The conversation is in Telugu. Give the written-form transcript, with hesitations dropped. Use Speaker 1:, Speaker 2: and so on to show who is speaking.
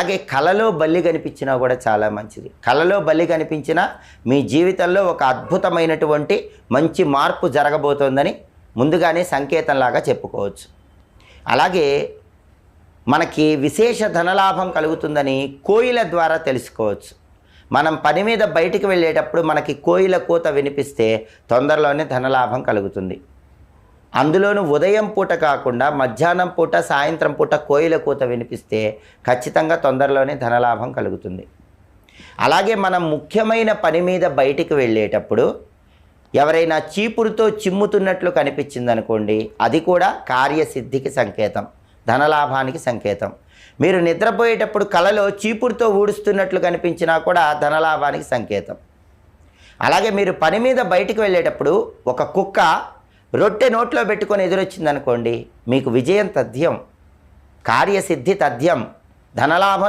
Speaker 1: అలాగే కలలో బల్లి కనిపించినా కూడా చాలా మంచిది. కలలో బల్లి కనిపించినా మీ జీవితంలో ఒక అద్భుతమైనటువంటి మంచి మార్పు జరగబోతోందని ముందుగానే సంకేతంలాగా చెప్పుకోవచ్చు. అలాగే మనకి విశేష ధనలాభం కలుగుతుందని కోయిల ద్వారా తెలుసుకోవచ్చు. మనం పని మీద బయటికి వెళ్ళేటప్పుడు మనకి కోయిల కూత వినిపిస్తే తొందరలోనే ధనలాభం కలుగుతుంది. అందులోనూ ఉదయం పూట కాకుండా మధ్యాహ్నం పూట, సాయంత్రం పూట కోయిల కూత వినిపిస్తే ఖచ్చితంగా తొందరలోనే ధనలాభం కలుగుతుంది. అలాగే మనం ముఖ్యమైన పని మీద బయటికి వెళ్ళేటప్పుడు ఎవరైనా చీపురుతో చిమ్ముతున్నట్లు కనిపించిందనుకోండి, అది కూడా కార్యసిద్ధికి సంకేతం, ధనలాభానికి సంకేతం. మీరు నిద్రపోయేటప్పుడు కలలో చీపురుతో ఊడుస్తున్నట్లు కనిపించినా కూడా ధనలాభానికి సంకేతం. అలాగే మీరు పని మీద బయటికి వెళ్ళేటప్పుడు ఒక కుక్క రొట్టె నోట్లో పెట్టుకొని ఎదురొచ్చిందనుకోండి, మీకు విజయం తథ్యం, కార్యసిద్ధి తథ్యం, ధనలాభం